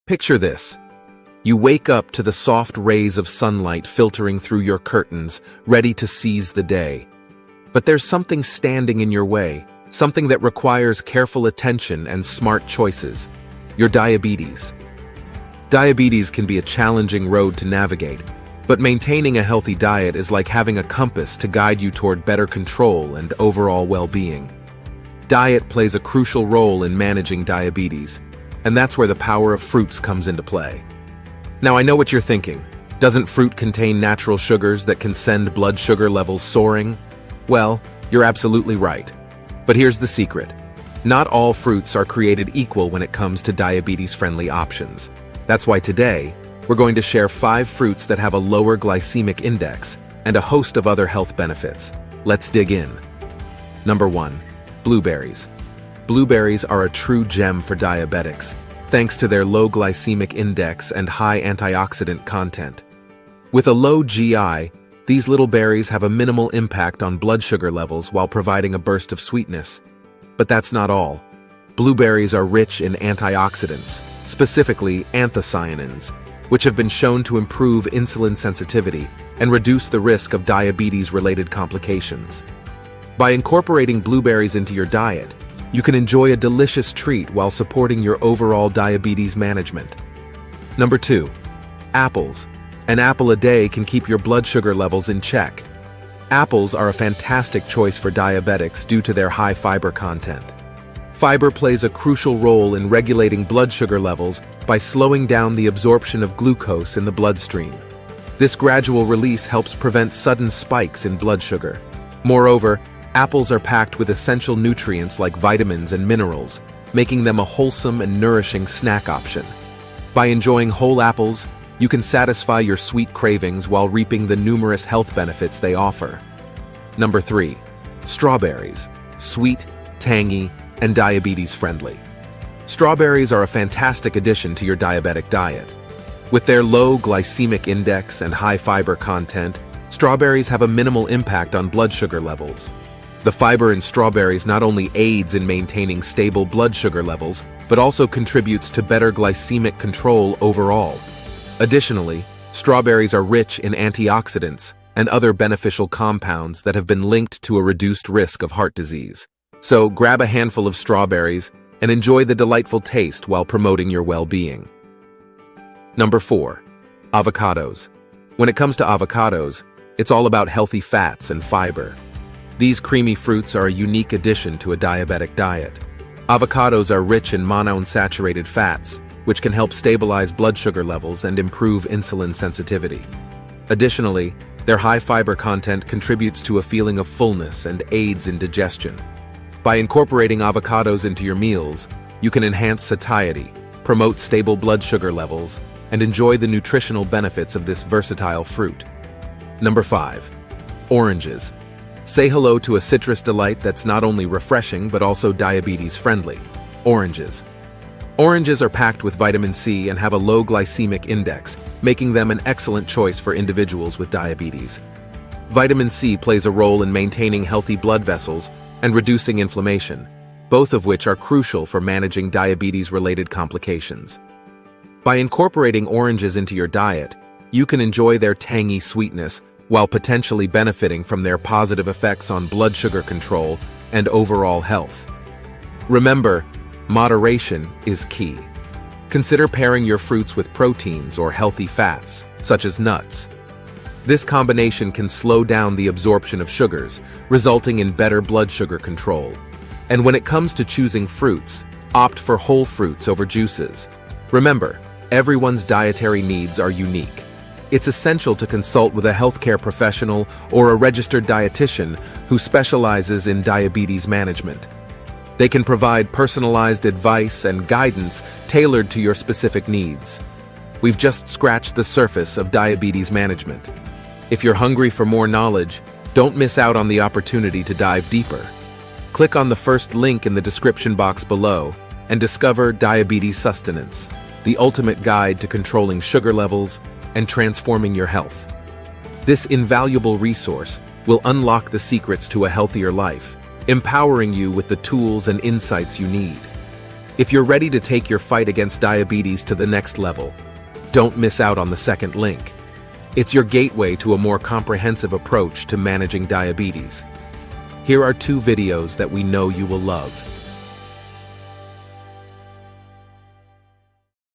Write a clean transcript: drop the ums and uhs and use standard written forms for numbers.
Picture this. You wake up to the soft rays of sunlight filtering through your curtains, ready to seize the day. But there's something standing in your way, something that requires careful attention and smart choices: your diabetes. Diabetes can be a challenging road to navigate, but maintaining a healthy diet is like having a compass to guide you toward better control and overall well-being. Diet plays a crucial role in managing diabetes, and that's where the power of fruits comes into play. Now, I know what you're thinking. Doesn't fruit contain natural sugars that can send blood sugar levels soaring? Well, you're absolutely right. But here's the secret. Not all fruits are created equal when it comes to diabetes-friendly options. That's why today, we're going to share 5 fruits that have a lower glycemic index and a host of other health benefits. Let's dig in. Number 1. Blueberries. Blueberries are a true gem for diabetics, thanks to their low glycemic index and high antioxidant content. With a low GI, these little berries have a minimal impact on blood sugar levels while providing a burst of sweetness. But that's not all. Blueberries are rich in antioxidants, specifically anthocyanins, which have been shown to improve insulin sensitivity and reduce the risk of diabetes-related complications. By incorporating blueberries into your diet, you can enjoy a delicious treat while supporting your overall diabetes management. Number 2. Apples. An apple a day can keep your blood sugar levels in check. Apples are a fantastic choice for diabetics due to their high fiber content. Fiber plays a crucial role in regulating blood sugar levels by slowing down the absorption of glucose in the bloodstream. This gradual release helps prevent sudden spikes in blood sugar. Moreover, apples are packed with essential nutrients like vitamins and minerals, making them a wholesome and nourishing snack option. By enjoying whole apples, you can satisfy your sweet cravings while reaping the numerous health benefits they offer. Number 3. Strawberries. Sweet, tangy, and diabetes-friendly. Strawberries are a fantastic addition to your diabetic diet. With their low glycemic index and high fiber content, strawberries have a minimal impact on blood sugar levels. The fiber in strawberries not only aids in maintaining stable blood sugar levels, but also contributes to better glycemic control overall. Additionally, strawberries are rich in antioxidants and other beneficial compounds that have been linked to a reduced risk of heart disease. So grab a handful of strawberries and enjoy the delightful taste while promoting your well-being. Number 4. Avocados. When it comes to avocados, it's all about healthy fats and fiber. These creamy fruits are a unique addition to a diabetic diet. Avocados are rich in monounsaturated fats, which can help stabilize blood sugar levels and improve insulin sensitivity. Additionally, their high fiber content contributes to a feeling of fullness and aids in digestion. By incorporating avocados into your meals, you can enhance satiety, promote stable blood sugar levels, and enjoy the nutritional benefits of this versatile fruit. Number 5. Oranges. Say hello to a citrus delight that's not only refreshing but also diabetes-friendly. Oranges. Oranges are packed with vitamin C and have a low glycemic index, making them an excellent choice for individuals with diabetes. Vitamin C plays a role in maintaining healthy blood vessels and reducing inflammation, both of which are crucial for managing diabetes-related complications. By incorporating oranges into your diet, you can enjoy their tangy sweetness while potentially benefiting from their positive effects on blood sugar control and overall health. Remember, moderation is key. Consider pairing your fruits with proteins or healthy fats, such as nuts. This combination can slow down the absorption of sugars, resulting in better blood sugar control. And when it comes to choosing fruits, opt for whole fruits over juices. Remember, everyone's dietary needs are unique. It's essential to consult with a healthcare professional or a registered dietitian who specializes in diabetes management. They can provide personalized advice and guidance tailored to your specific needs. We've just scratched the surface of diabetes management. If you're hungry for more knowledge, don't miss out on the opportunity to dive deeper. Click on the first link in the description box below and discover Diabetes Sustenance, the ultimate guide to controlling sugar levels and transforming your health. This invaluable resource will unlock the secrets to a healthier life, empowering you with the tools and insights you need. If you're ready to take your fight against diabetes to the next level, don't miss out on the second link. It's your gateway to a more comprehensive approach to managing diabetes. Here are 2 videos that we know you will love.